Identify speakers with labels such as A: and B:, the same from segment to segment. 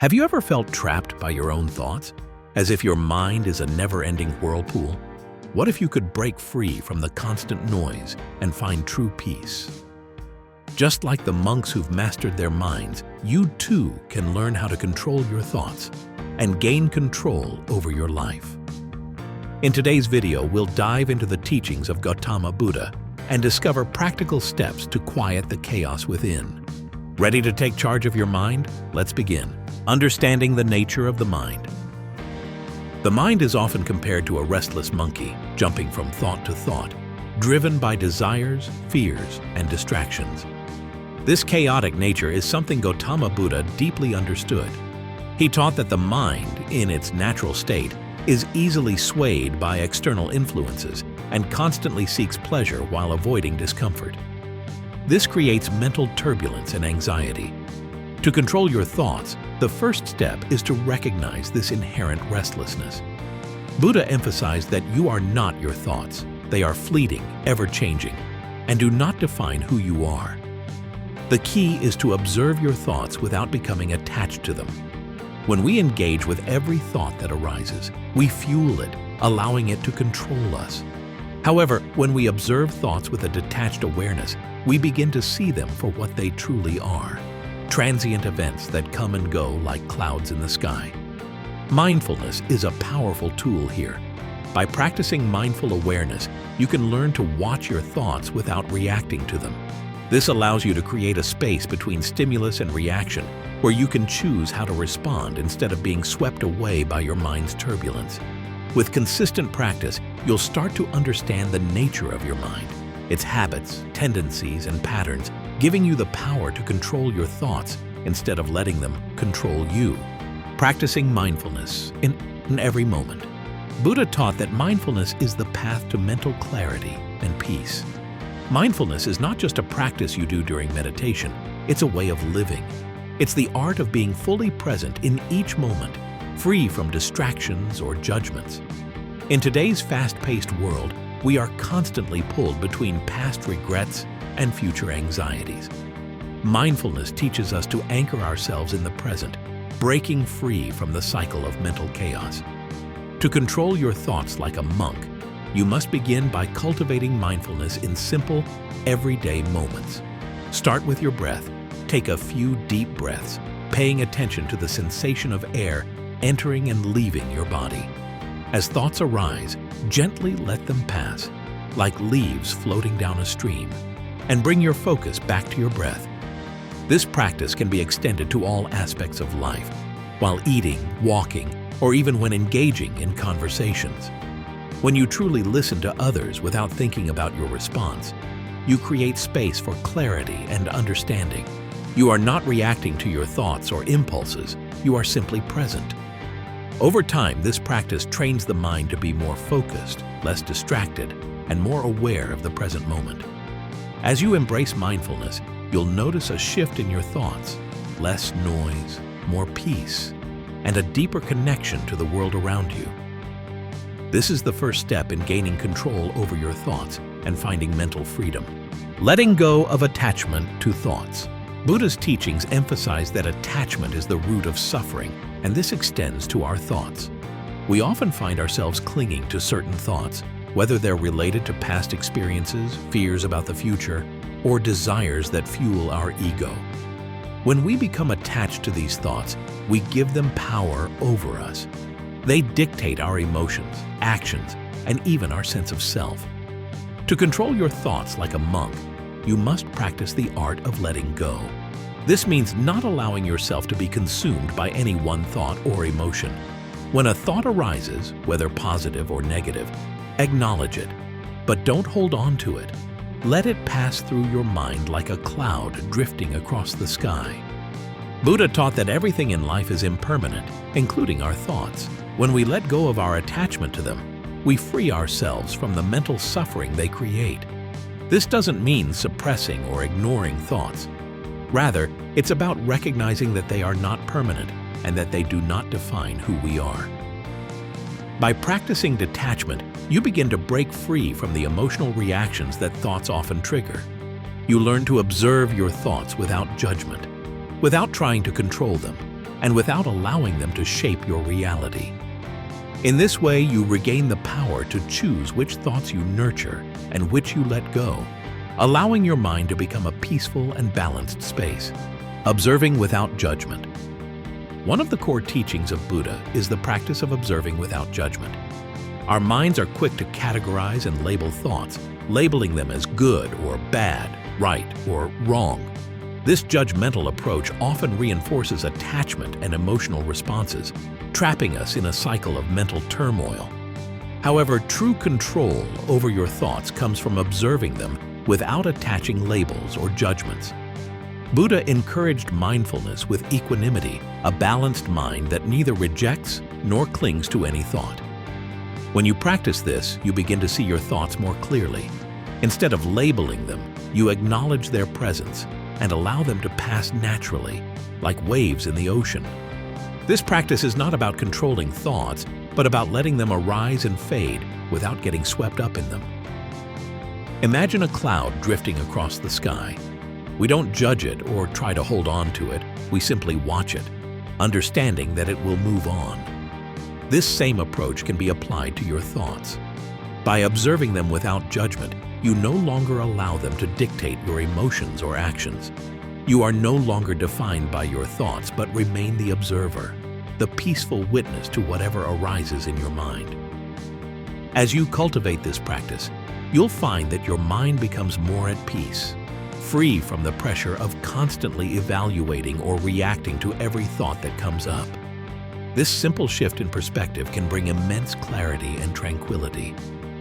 A: Have you ever felt trapped by your own thoughts, as if your mind is a never-ending whirlpool? What if you could break free from the constant noise and find true peace? Just like the monks who've mastered their minds, you too can learn how to control your thoughts and gain control over your life. In today's video, we'll dive into the teachings of Gautama Buddha and discover practical steps to quiet the chaos within. Ready to take charge of your mind? Let's begin. Understanding the nature of the mind. The mind is often compared to a restless monkey, jumping from thought to thought, driven by desires, fears, and distractions. This chaotic nature is something Gautama Buddha deeply understood. He taught that the mind, in its natural state, is easily swayed by external influences and constantly seeks pleasure while avoiding discomfort. This creates mental turbulence and anxiety. To control your thoughts, the first step is to recognize this inherent restlessness. Buddha emphasized that you are not your thoughts. They are fleeting, ever-changing, and do not define who you are. The key is to observe your thoughts without becoming attached to them. When we engage with every thought that arises, we fuel it, allowing it to control us. However, when we observe thoughts with a detached awareness, we begin to see them for what they truly are. Transient events that come and go like clouds in the sky. Mindfulness is a powerful tool here. By practicing mindful awareness, you can learn to watch your thoughts without reacting to them. This allows you to create a space between stimulus and reaction, where you can choose how to respond instead of being swept away by your mind's turbulence. With consistent practice, you'll start to understand the nature of your mind, its habits, tendencies, and patterns, giving you the power to control your thoughts instead of letting them control you. Practicing mindfulness in every moment. Buddha taught that mindfulness is the path to mental clarity and peace. Mindfulness is not just a practice you do during meditation, it's a way of living. It's the art of being fully present in each moment, free from distractions or judgments. In today's fast-paced world, we are constantly pulled between past regrets and future anxieties. Mindfulness teaches us to anchor ourselves in the present, breaking free from the cycle of mental chaos. To control your thoughts like a monk, you must begin by cultivating mindfulness in simple, everyday moments. Start with your breath. Take a few deep breaths, paying attention to the sensation of air entering and leaving your body. As thoughts arise, gently let them pass, like leaves floating down a stream, and bring your focus back to your breath. This practice can be extended to all aspects of life, while eating, walking, or even when engaging in conversations. When you truly listen to others without thinking about your response, you create space for clarity and understanding. You are not reacting to your thoughts or impulses, you are simply present. Over time, this practice trains the mind to be more focused, less distracted, and more aware of the present moment. As you embrace mindfulness, you'll notice a shift in your thoughts, less noise, more peace, and a deeper connection to the world around you. This is the first step in gaining control over your thoughts and finding mental freedom. Letting go of attachment to thoughts. Buddha's teachings emphasize that attachment is the root of suffering, and this extends to our thoughts. We often find ourselves clinging to certain thoughts, whether they're related to past experiences, fears about the future, or desires that fuel our ego. When we become attached to these thoughts, we give them power over us. They dictate our emotions, actions, and even our sense of self. To control your thoughts like a monk, you must practice the art of letting go. This means not allowing yourself to be consumed by any one thought or emotion. When a thought arises, whether positive or negative, acknowledge it, but don't hold on to it. Let it pass through your mind like a cloud drifting across the sky. Buddha taught that everything in life is impermanent, including our thoughts. When we let go of our attachment to them, we free ourselves from the mental suffering they create. This doesn't mean suppressing or ignoring thoughts. Rather, it's about recognizing that they are not permanent and that they do not define who we are. By practicing detachment, you begin to break free from the emotional reactions that thoughts often trigger. You learn to observe your thoughts without judgment, without trying to control them. and without allowing them to shape your reality. In this way, you regain the power to choose which thoughts you nurture and which you let go, allowing your mind to become a peaceful and balanced space. Observing without judgment. One of the core teachings of Buddha is the practice of observing without judgment. Our minds are quick to categorize and label thoughts, labeling them as good or bad, right or wrong. This judgmental approach often reinforces attachment and emotional responses, trapping us in a cycle of mental turmoil. However, true control over your thoughts comes from observing them without attaching labels or judgments. Buddha encouraged mindfulness with equanimity, a balanced mind that neither rejects nor clings to any thought. When you practice this, you begin to see your thoughts more clearly. Instead of labeling them, you acknowledge their presence and allow them to pass naturally, like waves in the ocean. This practice is not about controlling thoughts, but about letting them arise and fade without getting swept up in them. Imagine a cloud drifting across the sky. We don't judge it or try to hold on to it, we simply watch it, understanding that it will move on. This same approach can be applied to your thoughts. By observing them without judgment, you no longer allow them to dictate your emotions or actions. You are no longer defined by your thoughts, but remain the observer, the peaceful witness to whatever arises in your mind. As you cultivate this practice, you'll find that your mind becomes more at peace, free from the pressure of constantly evaluating or reacting to every thought that comes up. This simple shift in perspective can bring immense clarity and tranquility.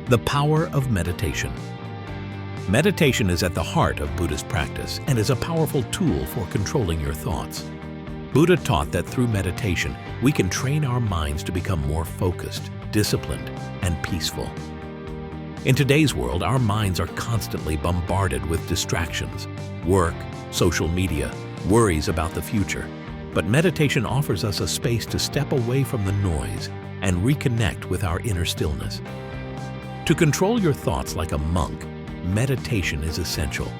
A: The power of meditation. Meditation is at the heart of Buddhist practice and is a powerful tool for controlling your thoughts. Buddha taught that through meditation, we can train our minds to become more focused, disciplined, and peaceful. In today's world, our minds are constantly bombarded with distractions, work, social media, worries about the future. But meditation offers us a space to step away from the noise and reconnect with our inner stillness. To control your thoughts like a monk, meditation is essential.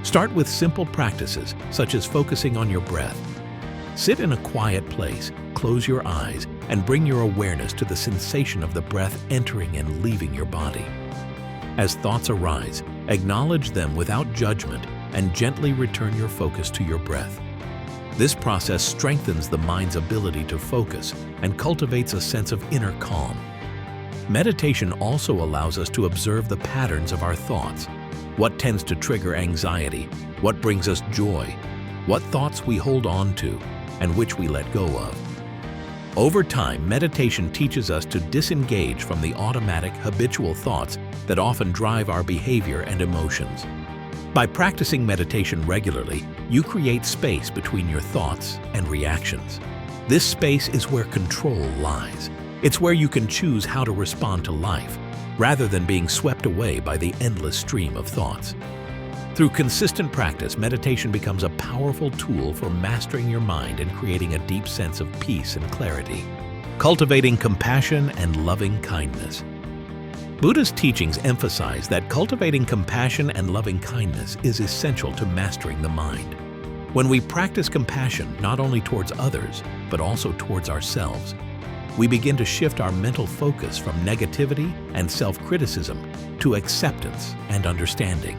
A: Start with simple practices such as focusing on your breath. Sit in a quiet place, close your eyes, and bring your awareness to the sensation of the breath entering and leaving your body. As thoughts arise, acknowledge them without judgment and gently return your focus to your breath. This process strengthens the mind's ability to focus and cultivates a sense of inner calm. Meditation also allows us to observe the patterns of our thoughts. What tends to trigger anxiety, what brings us joy, what thoughts we hold on to, and which we let go of. Over time, meditation teaches us to disengage from the automatic, habitual thoughts that often drive our behavior and emotions. By practicing meditation regularly, you create space between your thoughts and reactions. This space is where control lies. It's where you can choose how to respond to life, rather than being swept away by the endless stream of thoughts. Through consistent practice, meditation becomes a powerful tool for mastering your mind and creating a deep sense of peace and clarity. Cultivating compassion and loving kindness. Buddha's teachings emphasize that cultivating compassion and loving kindness is essential to mastering the mind. When we practice compassion not only towards others, but also towards ourselves, we begin to shift our mental focus from negativity and self-criticism to acceptance and understanding.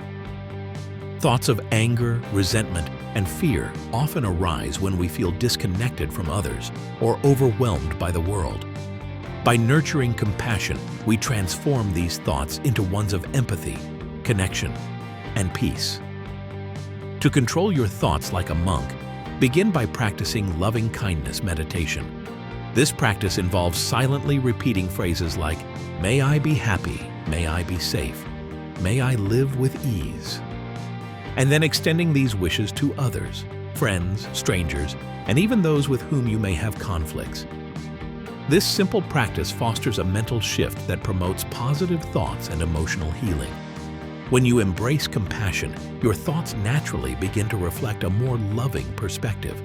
A: Thoughts of anger, resentment, and fear often arise when we feel disconnected from others or overwhelmed by the world. By nurturing compassion, we transform these thoughts into ones of empathy, connection, and peace. To control your thoughts like a monk, begin by practicing loving-kindness meditation. This practice involves silently repeating phrases like, "May I be happy, may I be safe, may I live with ease," and then extending these wishes to others, friends, strangers, and even those with whom you may have conflicts. This simple practice fosters a mental shift that promotes positive thoughts and emotional healing. When you embrace compassion, your thoughts naturally begin to reflect a more loving perspective.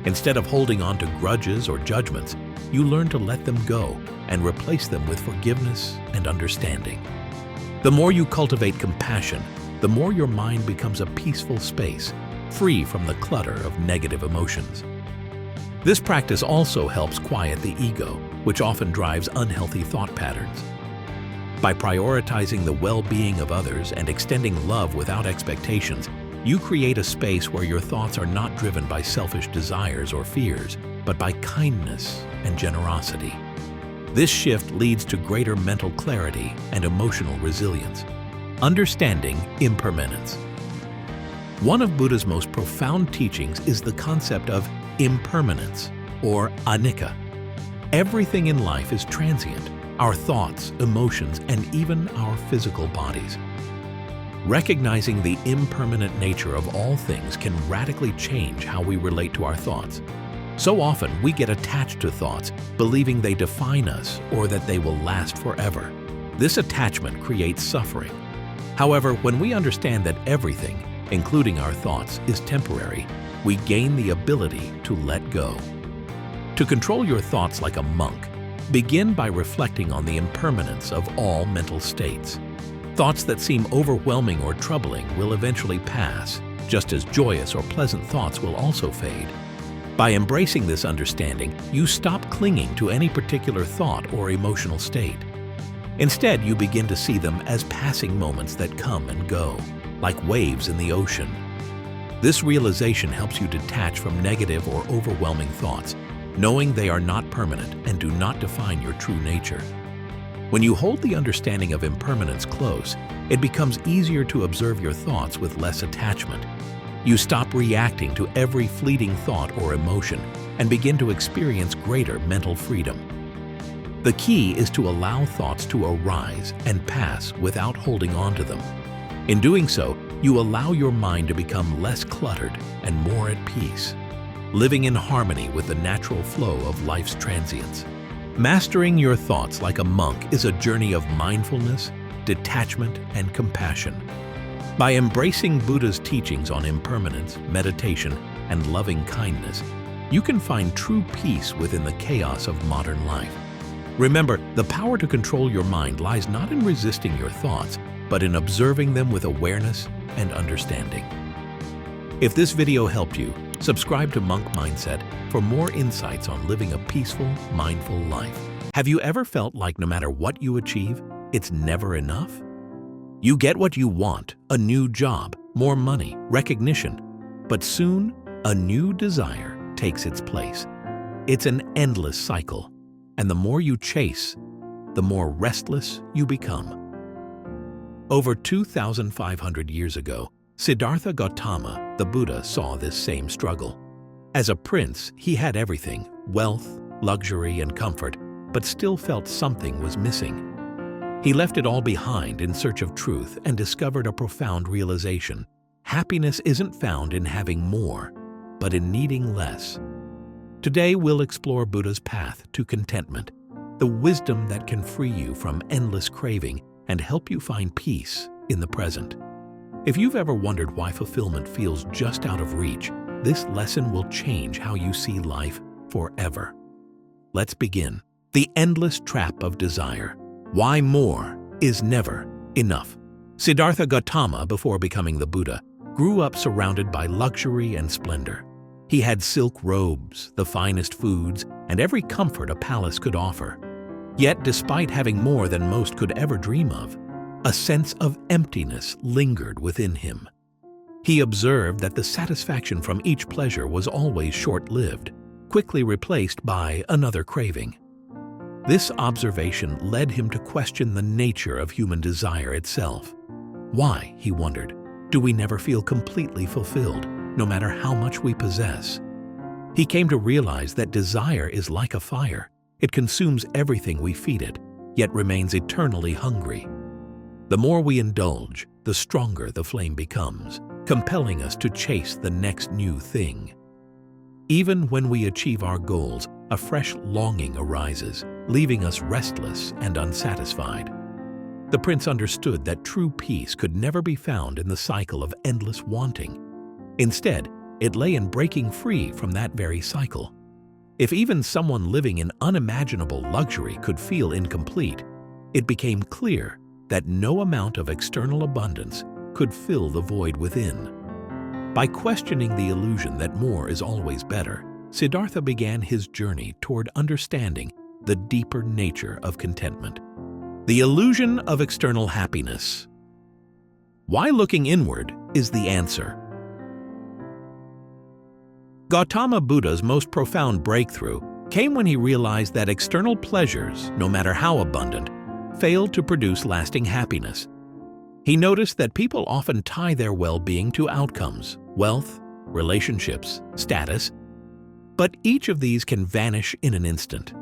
A: Instead of holding on to grudges or judgments, you learn to let them go and replace them with forgiveness and understanding. The more you cultivate compassion, the more your mind becomes a peaceful space, free from the clutter of negative emotions. This practice also helps quiet the ego, which often drives unhealthy thought patterns. By prioritizing the well-being of others and extending love without expectations, you create a space where your thoughts are not driven by selfish desires or fears, but by kindness and generosity. This shift leads to greater mental clarity and emotional resilience. Understanding impermanence. One of Buddha's most profound teachings is the concept of impermanence, or anicca. Everything in life is transient: our thoughts, emotions, and even our physical bodies. Recognizing the impermanent nature of all things can radically change how we relate to our thoughts. So often, we get attached to thoughts, believing they define us or that they will last forever. This attachment creates suffering. However, when we understand that everything, including our thoughts, is temporary, we gain the ability to let go. To control your thoughts like a monk, begin by reflecting on the impermanence of all mental states. Thoughts that seem overwhelming or troubling will eventually pass, just as joyous or pleasant thoughts will also fade. By embracing this understanding, you stop clinging to any particular thought or emotional state. Instead, you begin to see them as passing moments that come and go, like waves in the ocean. This realization helps you detach from negative or overwhelming thoughts, knowing they are not permanent and do not define your true nature. When you hold the understanding of impermanence close, it becomes easier to observe your thoughts with less attachment. You stop reacting to every fleeting thought or emotion and begin to experience greater mental freedom. The key is to allow thoughts to arise and pass without holding on to them. In doing so, you allow your mind to become less cluttered and more at peace, living in harmony with the natural flow of life's transience. Mastering your thoughts like a monk is a journey of mindfulness, detachment, and compassion. By embracing Buddha's teachings on impermanence, meditation, and loving kindness, you can find true peace within the chaos of modern life. Remember, the power to control your mind lies not in resisting your thoughts, but in observing them with awareness and understanding. If this video helped you, subscribe to Monk Mindset for more insights on living a peaceful, mindful life. Have you ever felt like no matter what you achieve, it's never enough? You get what you want, a new job, more money, recognition, but soon a new desire takes its place. It's an endless cycle, and the more you chase, the more restless you become. Over 2,500 years ago, Siddhartha Gautama, the Buddha, saw this same struggle. As a prince, he had everything: wealth, luxury, and comfort, but still felt something was missing. He left it all behind in search of truth and discovered a profound realization. Happiness isn't found in having more, but in needing less. Today, we'll explore Buddha's path to contentment, the wisdom that can free you from endless craving and help you find peace in the present. If you've ever wondered why fulfillment feels just out of reach, this lesson will change how you see life forever. Let's begin. The endless trap of desire. Why more is never enough. Siddhartha Gautama, before becoming the Buddha, grew up surrounded by luxury and splendor. He had silk robes, the finest foods, and every comfort a palace could offer. Yet, despite having more than most could ever dream of, a sense of emptiness lingered within him. He observed that the satisfaction from each pleasure was always short-lived, quickly replaced by another craving. This observation led him to question the nature of human desire itself. Why, he wondered, do we never feel completely fulfilled, no matter how much we possess? He came to realize that desire is like a fire. It consumes everything we feed it, yet remains eternally hungry. The more we indulge, the stronger the flame becomes, compelling us to chase the next new thing. Even when we achieve our goals, a fresh longing arises, leaving us restless and unsatisfied. The prince understood that true peace could never be found in the cycle of endless wanting. Instead, it lay in breaking free from that very cycle. If even someone living in unimaginable luxury could feel incomplete, it became clear that no amount of external abundance could fill the void within. By questioning the illusion that more is always better, Siddhartha began his journey toward understanding the deeper nature of contentment. The illusion of external happiness. Why looking inward is the answer. Gautama Buddha's most profound breakthrough came when he realized that external pleasures, no matter how abundant, failed to produce lasting happiness. He noticed that people often tie their well-being to outcomes, wealth, relationships, status, but each of these can vanish in an instant.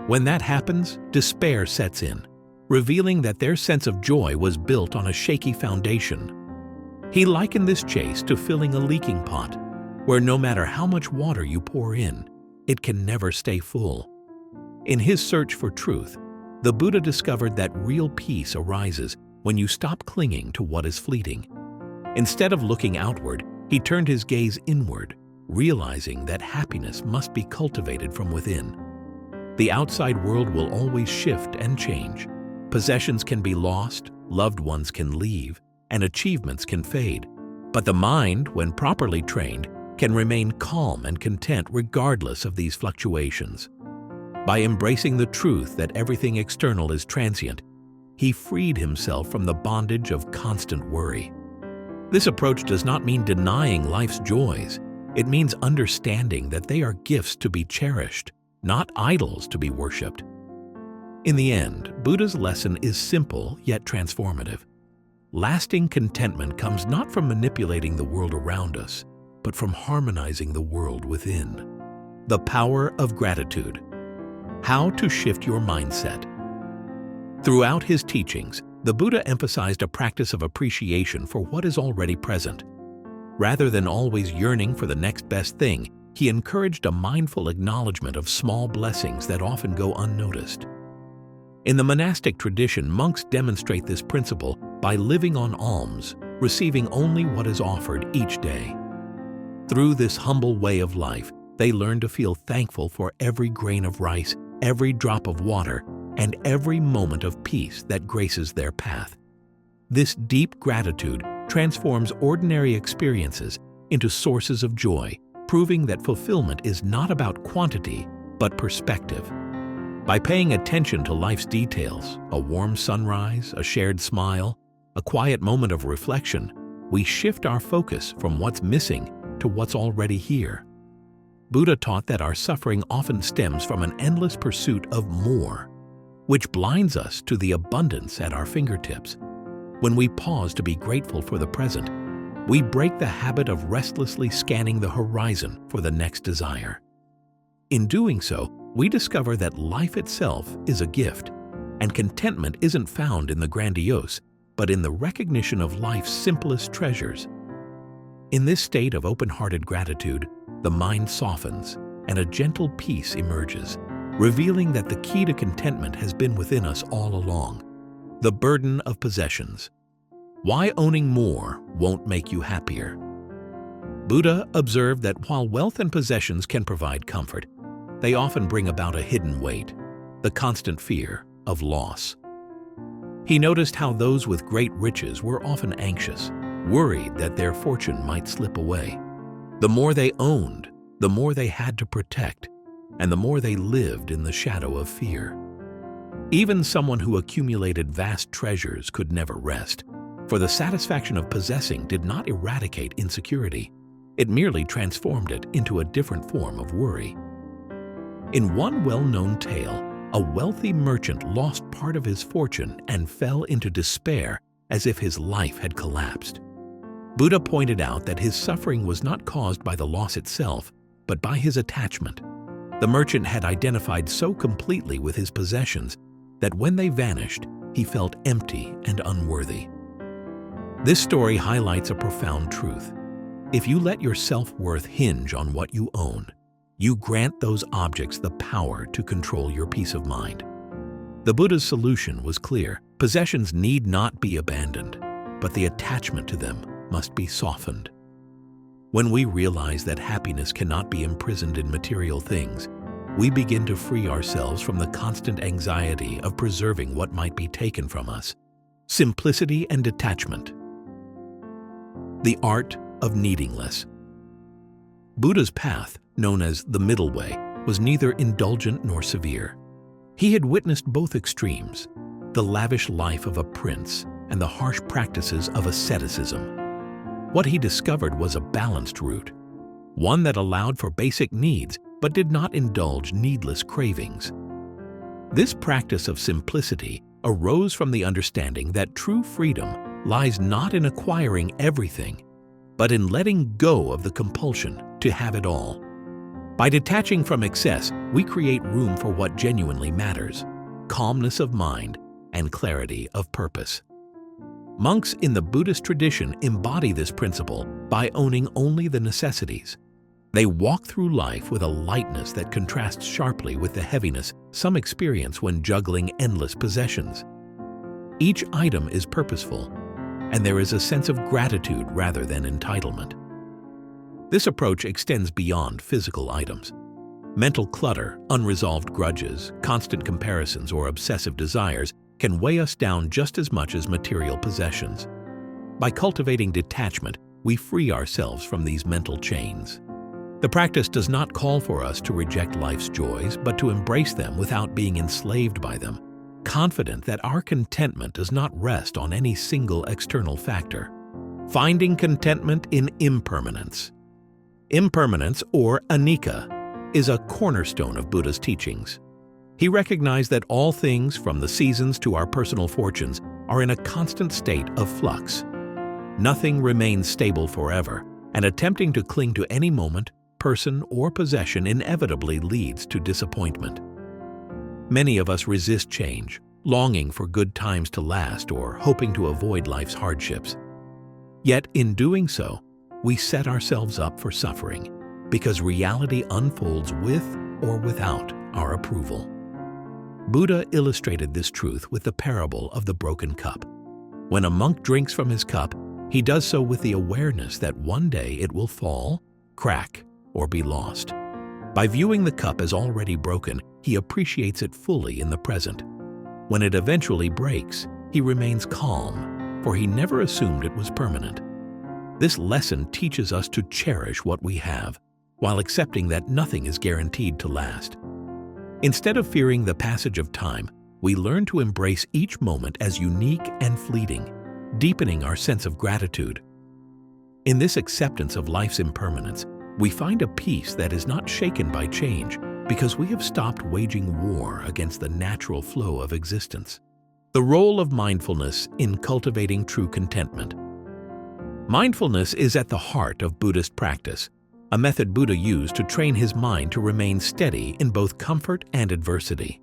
A: When that happens, despair sets in, revealing that their sense of joy was built on a shaky foundation. He likened this chase to filling a leaking pot, where no matter how much water you pour in, it can never stay full. In his search for truth, the Buddha discovered that real peace arises when you stop clinging to what is fleeting. Instead of looking outward, he turned his gaze inward, realizing that happiness must be cultivated from within. The outside world will always shift and change. Possessions can be lost, loved ones can leave, and achievements can fade. But the mind, when properly trained, can remain calm and content regardless of these fluctuations. By embracing the truth that everything external is transient, he freed himself from the bondage of constant worry. This approach does not mean denying life's joys. It means understanding that they are gifts to be cherished, not idols to be worshipped. In the end, Buddha's lesson is simple yet transformative. Lasting contentment comes not from manipulating the world around us, but from harmonizing the world within. The power of gratitude. How to shift your mindset. Throughout his teachings, the Buddha emphasized a practice of appreciation for what is already present. Rather than always yearning for the next best thing, he encouraged a mindful acknowledgement of small blessings that often go unnoticed. In the monastic tradition, monks demonstrate this principle by living on alms, receiving only what is offered each day. Through this humble way of life, they learn to feel thankful for every grain of rice, every drop of water, and every moment of peace that graces their path. This deep gratitude transforms ordinary experiences into sources of joy, proving that fulfillment is not about quantity, but perspective. By paying attention to life's details, a warm sunrise, a shared smile, a quiet moment of reflection, we shift our focus from what's missing to what's already here. Buddha taught that our suffering often stems from an endless pursuit of more, which blinds us to the abundance at our fingertips. When we pause to be grateful for the present, we break the habit of restlessly scanning the horizon for the next desire. In doing so, we discover that life itself is a gift, and contentment isn't found in the grandiose, but in the recognition of life's simplest treasures. In this state of open-hearted gratitude, the mind softens and a gentle peace emerges, revealing that the key to contentment has been within us all along. The burden of possessions. Why owning more won't make you happier. Buddha observed that while wealth and possessions can provide comfort, they often bring about a hidden weight, the constant fear of loss. He noticed how those with great riches were often anxious, worried that their fortune might slip away. The more they owned, the more they had to protect, and the more they lived in the shadow of fear. Even someone who accumulated vast treasures could never rest, for the satisfaction of possessing did not eradicate insecurity. It merely transformed it into a different form of worry. In one well-known tale, a wealthy merchant lost part of his fortune and fell into despair as if his life had collapsed. Buddha pointed out that his suffering was not caused by the loss itself, but by his attachment. The merchant had identified so completely with his possessions that when they vanished, he felt empty and unworthy. This story highlights a profound truth. If you let your self-worth hinge on what you own, you grant those objects the power to control your peace of mind. The Buddha's solution was clear. Possessions need not be abandoned, but the attachment to them must be softened. When we realize that happiness cannot be imprisoned in material things, we begin to free ourselves from the constant anxiety of preserving what might be taken from us. Simplicity and detachment. The art of needing less. Buddha's path known as the middle way, was neither indulgent nor severe. He had witnessed both extremes, the lavish life of a prince and the harsh practices of asceticism. What he discovered was a balanced route, one that allowed for basic needs but did not indulge needless cravings. This practice of simplicity arose from the understanding that true freedom lies not in acquiring everything, but in letting go of the compulsion to have it all. By detaching from excess, we create room for what genuinely matters, calmness of mind and clarity of purpose. Monks in the Buddhist tradition embody this principle by owning only the necessities. They walk through life with a lightness that contrasts sharply with the heaviness some experience when juggling endless possessions. Each item is purposeful, and there is a sense of gratitude rather than entitlement. This approach extends beyond physical items. Mental clutter, unresolved grudges, constant comparisons, or obsessive desires can weigh us down just as much as material possessions. By cultivating detachment, we free ourselves from these mental chains. The practice does not call for us to reject life's joys, but to embrace them without being enslaved by them, confident that our contentment does not rest on any single external factor. Finding contentment in impermanence. Impermanence, or anicca, is a cornerstone of Buddha's teachings. He recognized that all things, from the seasons to our personal fortunes, are in a constant state of flux. Nothing remains stable forever, and attempting to cling to any moment, person, or possession inevitably leads to disappointment. Many of us resist change, longing for good times to last or hoping to avoid life's hardships. Yet, in doing so, we set ourselves up for suffering, because reality unfolds with or without our approval. Buddha illustrated this truth with the parable of the broken cup. When a monk drinks from his cup, he does so with the awareness that one day it will fall, crack, or be lost. By viewing the cup as already broken, he appreciates it fully in the present. When it eventually breaks, he remains calm, for he never assumed it was permanent. This lesson teaches us to cherish what we have, while accepting that nothing is guaranteed to last. Instead of fearing the passage of time, we learn to embrace each moment as unique and fleeting, deepening our sense of gratitude. In this acceptance of life's impermanence, we find a peace that is not shaken by change because we have stopped waging war against the natural flow of existence. The role of mindfulness in cultivating true contentment. Mindfulness is at the heart of Buddhist practice, a method Buddha used to train his mind to remain steady in both comfort and adversity.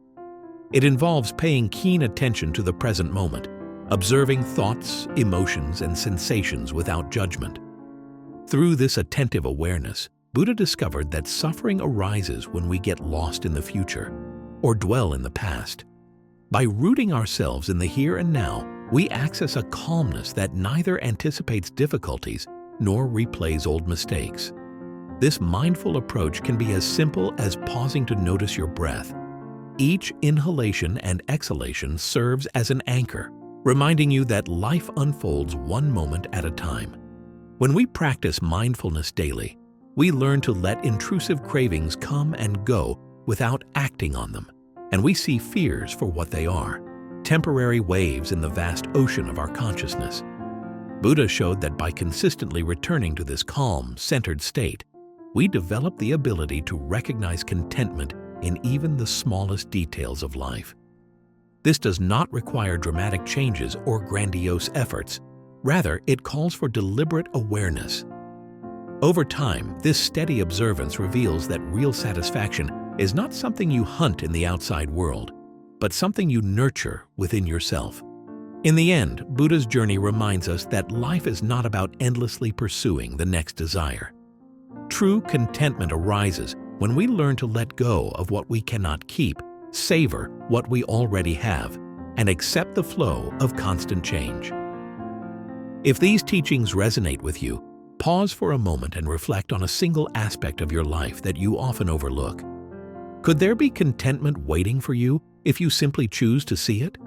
A: It involves paying keen attention to the present moment, observing thoughts, emotions, and sensations without judgment. Through this attentive awareness, Buddha discovered that suffering arises when we get lost in the future or dwell in the past. By rooting ourselves in the here and now, we access a calmness that neither anticipates difficulties nor replays old mistakes. This mindful approach can be as simple as pausing to notice your breath. Each inhalation and exhalation serves as an anchor, reminding you that life unfolds one moment at a time. When we practice mindfulness daily, we learn to let intrusive cravings come and go without acting on them, and we see fears for what they are, temporary waves in the vast ocean of our consciousness. Buddha showed that by consistently returning to this calm, centered state, we develop the ability to recognize contentment in even the smallest details of life. This does not require dramatic changes or grandiose efforts. Rather, it calls for deliberate awareness. Over time, this steady observance reveals that real satisfaction is not something you hunt in the outside world, but something you nurture within yourself. In the end, Buddha's journey reminds us that life is not about endlessly pursuing the next desire. True contentment arises when we learn to let go of what we cannot keep, savor what we already have, and accept the flow of constant change. If these teachings resonate with you, pause for a moment and reflect on a single aspect of your life that you often overlook. Could there be contentment waiting for you if you simply choose to see it?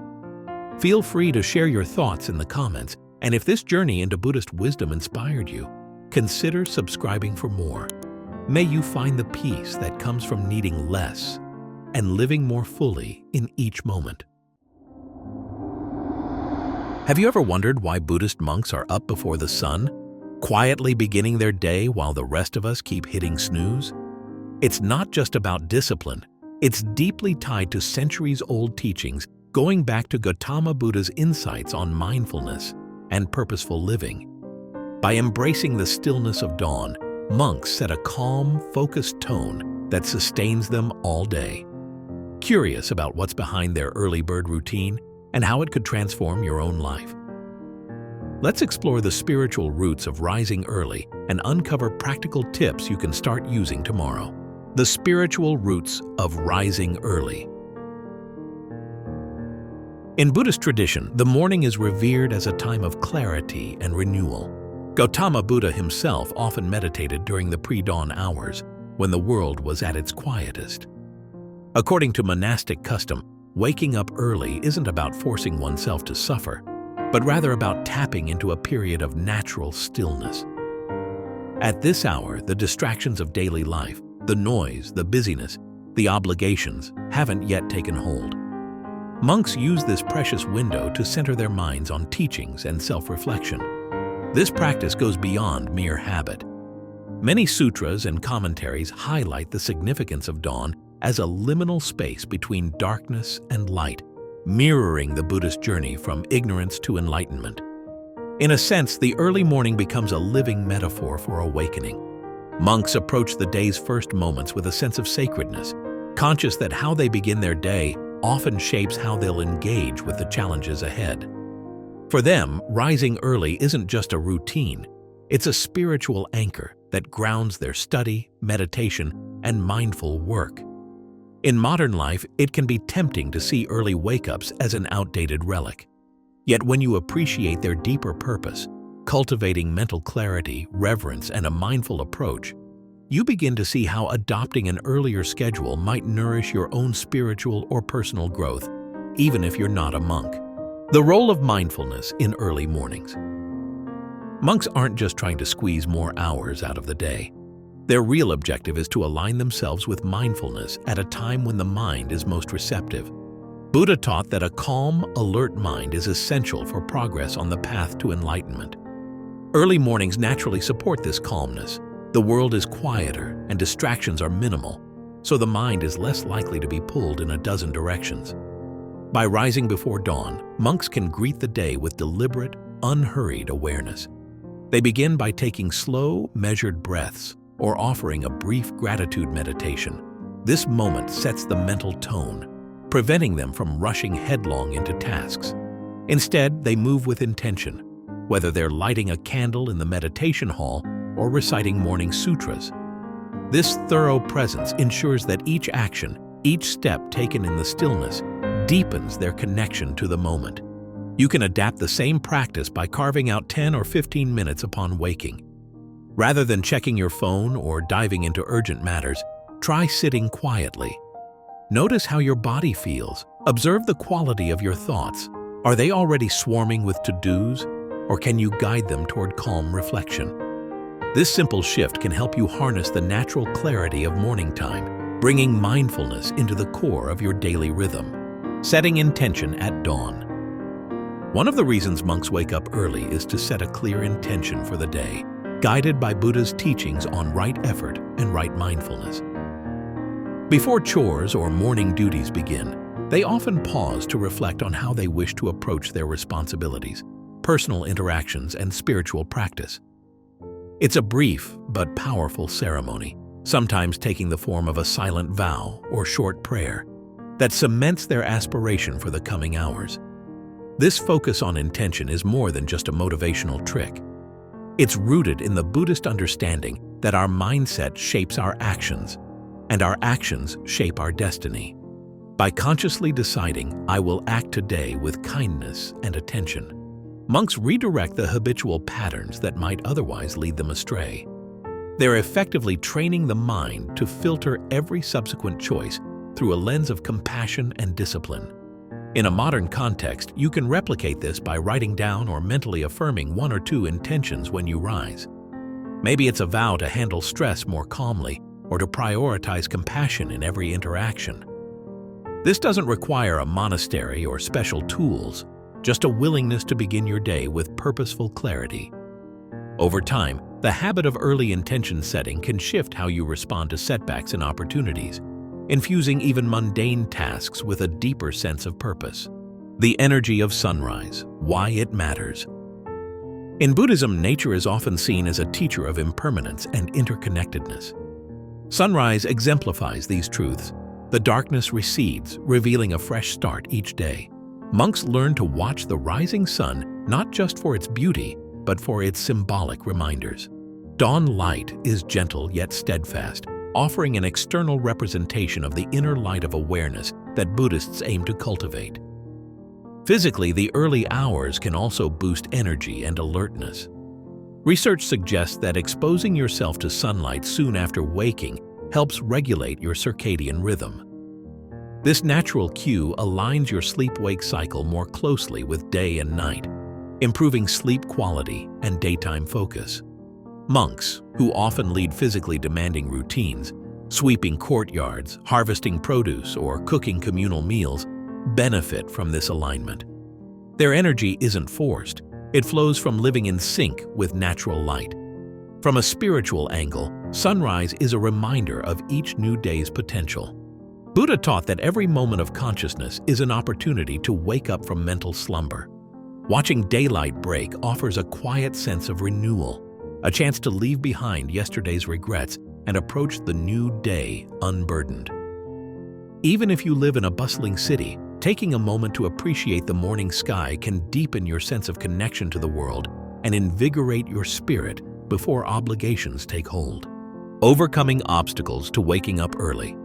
A: Feel free to share your thoughts in the comments, and if this journey into Buddhist wisdom inspired you, consider subscribing for more. May you find the peace that comes from needing less and living more fully in each moment. Have you ever wondered why Buddhist monks are up before the sun, quietly beginning their day while the rest of us keep hitting snooze? It's not just about discipline. It's deeply tied to centuries-old teachings going back to Gautama Buddha's insights on mindfulness and purposeful living. By embracing the stillness of dawn, monks set a calm, focused tone that sustains them all day. Curious about what's behind their early bird routine and how it could transform your own life? Let's explore the spiritual roots of rising early and uncover practical tips you can start using tomorrow. The spiritual roots of rising early. In Buddhist tradition, the morning is revered as a time of clarity and renewal. Gautama Buddha himself often meditated during the pre-dawn hours, when the world was at its quietest. According to monastic custom, waking up early isn't about forcing oneself to suffer, but rather about tapping into a period of natural stillness. At this hour, the distractions of daily life, the noise, the busyness, the obligations haven't yet taken hold. Monks use this precious window to center their minds on teachings and self-reflection. This practice goes beyond mere habit. Many sutras and commentaries highlight the significance of dawn as a liminal space between darkness and light, mirroring the Buddhist journey from ignorance to enlightenment. In a sense, the early morning becomes a living metaphor for awakening. Monks approach the day's first moments with a sense of sacredness, conscious that how they begin their day often shapes how they'll engage with the challenges ahead. For them, rising early isn't just a routine, it's a spiritual anchor that grounds their study, meditation, and mindful work. In modern life, it can be tempting to see early wake-ups as an outdated relic. Yet when you appreciate their deeper purpose, cultivating mental clarity, reverence, and a mindful approach, you begin to see how adopting an earlier schedule might nourish your own spiritual or personal growth, even if you're not a monk. The role of mindfulness in early mornings. Monks aren't just trying to squeeze more hours out of the day. Their real objective is to align themselves with mindfulness at a time when the mind is most receptive. Buddha taught that a calm, alert mind is essential for progress on the path to enlightenment. Early mornings naturally support this calmness. The world is quieter and distractions are minimal, so the mind is less likely to be pulled in a dozen directions. By rising before dawn, monks can greet the day with deliberate, unhurried awareness. They begin by taking slow, measured breaths or offering a brief gratitude meditation. This moment sets the mental tone, preventing them from rushing headlong into tasks. Instead, they move with intention, whether they're lighting a candle in the meditation hall or reciting morning sutras. This thorough presence ensures that each action, each step taken in the stillness, deepens their connection to the moment. You can adapt the same practice by carving out 10 or 15 minutes upon waking. Rather than checking your phone or diving into urgent matters, try sitting quietly. Notice how your body feels. Observe the quality of your thoughts. Are they already swarming with to-dos, or can you guide them toward calm reflection? This simple shift can help you harness the natural clarity of morning time, bringing mindfulness into the core of your daily rhythm. Setting intention at dawn. One of the reasons monks wake up early is to set a clear intention for the day, guided by Buddha's teachings on right effort and right mindfulness. Before chores or morning duties begin, they often pause to reflect on how they wish to approach their responsibilities, personal interactions, and spiritual practice. It's a brief but powerful ceremony, sometimes taking the form of a silent vow or short prayer, that cements their aspiration for the coming hours. This focus on intention is more than just a motivational trick. It's rooted in the Buddhist understanding that our mindset shapes our actions, and our actions shape our destiny. By consciously deciding, I will act today with kindness and attention, monks redirect the habitual patterns that might otherwise lead them astray. They're effectively training the mind to filter every subsequent choice through a lens of compassion and discipline. In a modern context, you can replicate this by writing down or mentally affirming 1 or 2 intentions when you rise. Maybe it's a vow to handle stress more calmly or to prioritize compassion in every interaction. This doesn't require a monastery or special tools, just a willingness to begin your day with purposeful clarity. Over time, the habit of early intention setting can shift how you respond to setbacks and opportunities, infusing even mundane tasks with a deeper sense of purpose. The energy of sunrise, why it matters. In Buddhism, nature is often seen as a teacher of impermanence and interconnectedness. Sunrise exemplifies these truths. The darkness recedes, revealing a fresh start each day. Monks learn to watch the rising sun not just for its beauty, but for its symbolic reminders. Dawn light is gentle yet steadfast, offering an external representation of the inner light of awareness that Buddhists aim to cultivate. Physically, the early hours can also boost energy and alertness. Research suggests that exposing yourself to sunlight soon after waking helps regulate your circadian rhythm. This natural cue aligns your sleep-wake cycle more closely with day and night, improving sleep quality and daytime focus. Monks, who often lead physically demanding routines, sweeping courtyards, harvesting produce, or cooking communal meals, benefit from this alignment. Their energy isn't forced. It flows from living in sync with natural light. From a spiritual angle, sunrise is a reminder of each new day's potential. Buddha taught that every moment of consciousness is an opportunity to wake up from mental slumber. Watching daylight break offers a quiet sense of renewal, a chance to leave behind yesterday's regrets and approach the new day unburdened. Even if you live in a bustling city, taking a moment to appreciate the morning sky can deepen your sense of connection to the world and invigorate your spirit before obligations take hold. Overcoming obstacles to waking up early.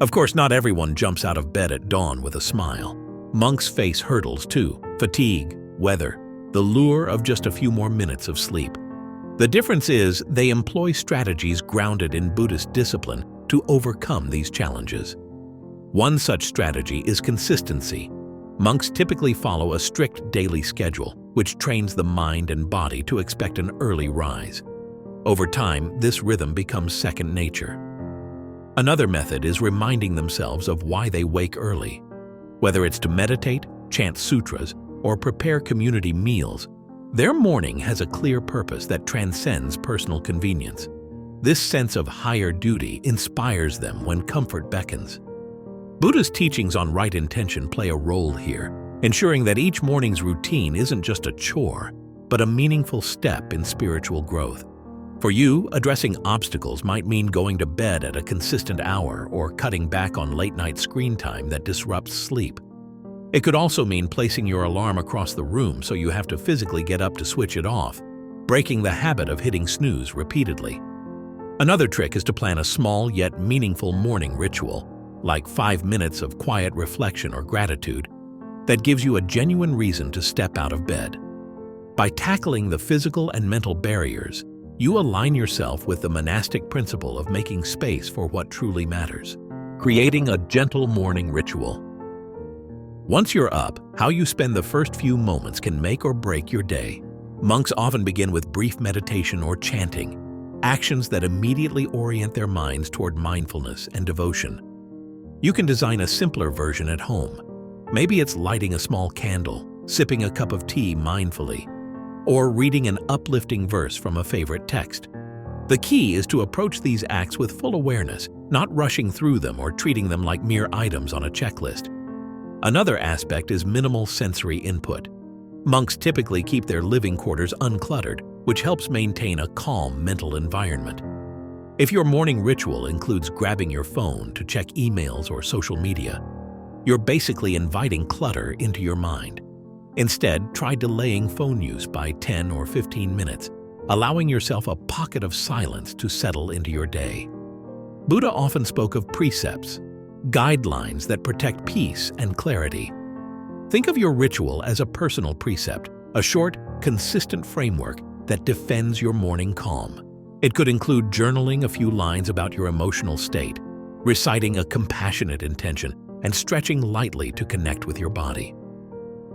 A: Of course, not everyone jumps out of bed at dawn with a smile. Monks face hurdles too: fatigue, weather, the lure of just a few more minutes of sleep. The difference is they employ strategies grounded in Buddhist discipline to overcome these challenges. One such strategy is consistency. Monks typically follow a strict daily schedule, which trains the mind and body to expect an early rise. Over time, this rhythm becomes second nature. Another method is reminding themselves of why they wake early. Whether it's to meditate, chant sutras, or prepare community meals, their morning has a clear purpose that transcends personal convenience. This sense of higher duty inspires them when comfort beckons. Buddha's teachings on right intention play a role here, ensuring that each morning's routine isn't just a chore, but a meaningful step in spiritual growth. For you, addressing obstacles might mean going to bed at a consistent hour or cutting back on late-night screen time that disrupts sleep. It could also mean placing your alarm across the room so you have to physically get up to switch it off, breaking the habit of hitting snooze repeatedly. Another trick is to plan a small yet meaningful morning ritual, like 5 minutes of quiet reflection or gratitude, that gives you a genuine reason to step out of bed. By tackling the physical and mental barriers, you align yourself with the monastic principle of making space for what truly matters, creating a gentle morning ritual. Once you're up, how you spend the first few moments can make or break your day. Monks often begin with brief meditation or chanting, actions that immediately orient their minds toward mindfulness and devotion. You can design a simpler version at home. Maybe it's lighting a small candle, sipping a cup of tea mindfully, or reading an uplifting verse from a favorite text. The key is to approach these acts with full awareness, not rushing through them or treating them like mere items on a checklist. Another aspect is minimal sensory input. Monks typically keep their living quarters uncluttered, which helps maintain a calm mental environment. If your morning ritual includes grabbing your phone to check emails or social media, you're basically inviting clutter into your mind. Instead, try delaying phone use by 10 or 15 minutes, allowing yourself a pocket of silence to settle into your day. Buddha often spoke of precepts, guidelines that protect peace and clarity. Think of your ritual as a personal precept, a short, consistent framework that defends your morning calm. It could include journaling a few lines about your emotional state, reciting a compassionate intention, and stretching lightly to connect with your body.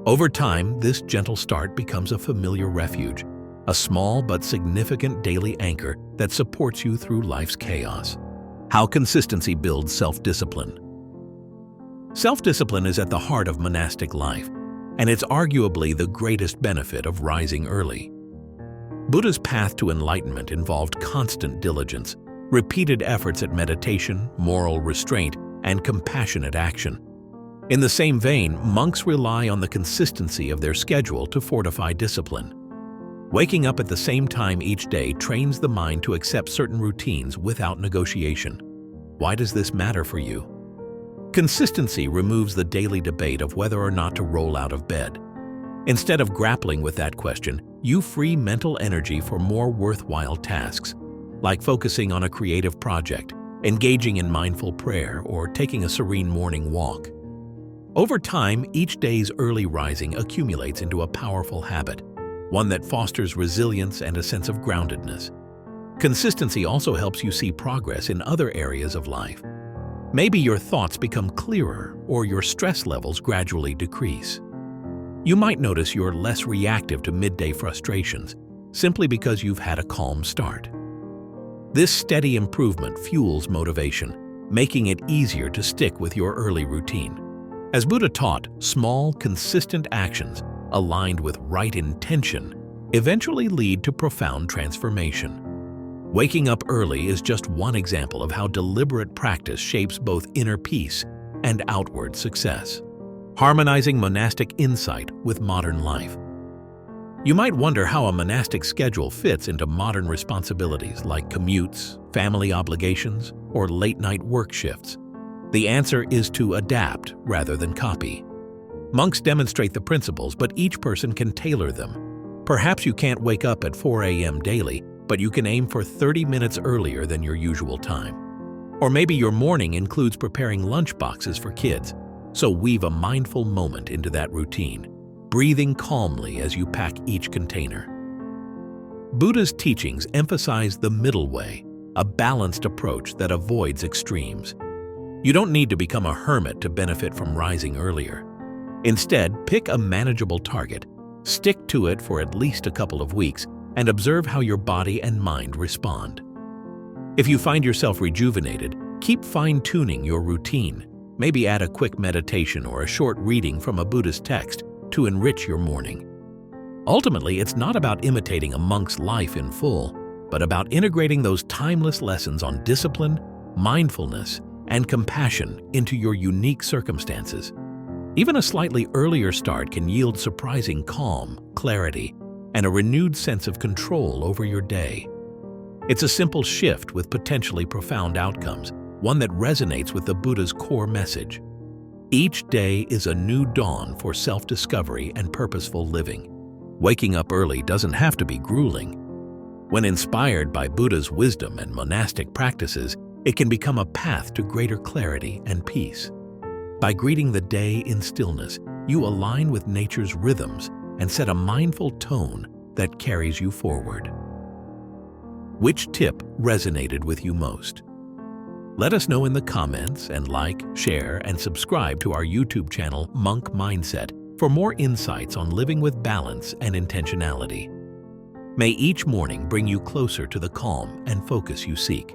A: Over time, this gentle start becomes a familiar refuge, a small but significant daily anchor that supports you through life's chaos. How consistency builds self-discipline. Self-discipline is at the heart of monastic life, and it's arguably the greatest benefit of rising early. Buddha's path to enlightenment involved constant diligence, repeated efforts at meditation, moral restraint, and compassionate action. In the same vein, monks rely on the consistency of their schedule to fortify discipline. Waking up at the same time each day trains the mind to accept certain routines without negotiation. Why does this matter for you? Consistency removes the daily debate of whether or not to roll out of bed. Instead of grappling with that question, you free mental energy for more worthwhile tasks, like focusing on a creative project, engaging in mindful prayer, or taking a serene morning walk. Over time, each day's early rising accumulates into a powerful habit, one that fosters resilience and a sense of groundedness. Consistency also helps you see progress in other areas of life. Maybe your thoughts become clearer or your stress levels gradually decrease. You might notice you're less reactive to midday frustrations simply because you've had a calm start. This steady improvement fuels motivation, making it easier to stick with your early routine. As Buddha taught, small, consistent actions aligned with right intention eventually lead to profound transformation. Waking up early is just one example of how deliberate practice shapes both inner peace and outward success, harmonizing monastic insight with modern life. You might wonder how a monastic schedule fits into modern responsibilities like commutes, family obligations, or late-night work shifts. The answer is to adapt rather than copy. Monks demonstrate the principles, but each person can tailor them. Perhaps you can't wake up at 4 a.m. daily, but you can aim for 30 minutes earlier than your usual time. Or maybe your morning includes preparing lunch boxes for kids, so weave a mindful moment into that routine, breathing calmly as you pack each container. Buddha's teachings emphasize the middle way, a balanced approach that avoids extremes. You don't need to become a hermit to benefit from rising earlier. Instead, pick a manageable target, stick to it for at least a couple of weeks, and observe how your body and mind respond. If you find yourself rejuvenated, keep fine-tuning your routine. Maybe add a quick meditation or a short reading from a Buddhist text to enrich your morning. Ultimately, it's not about imitating a monk's life in full, but about integrating those timeless lessons on discipline, mindfulness, and compassion into your unique circumstances. Even a slightly earlier start can yield surprising calm, clarity, and a renewed sense of control over your day. It's a simple shift with potentially profound outcomes, one that resonates with the Buddha's core message. Each day is a new dawn for self-discovery and purposeful living. Waking up early doesn't have to be grueling. When inspired by Buddha's wisdom and monastic practices, it can become a path to greater clarity and peace. By greeting the day in stillness, you align with nature's rhythms and set a mindful tone that carries you forward. Which tip resonated with you most? Let us know in the comments, and like, share, and subscribe to our YouTube channel, Monk Mindset, for more insights on living with balance and intentionality. May each morning bring you closer to the calm and focus you seek.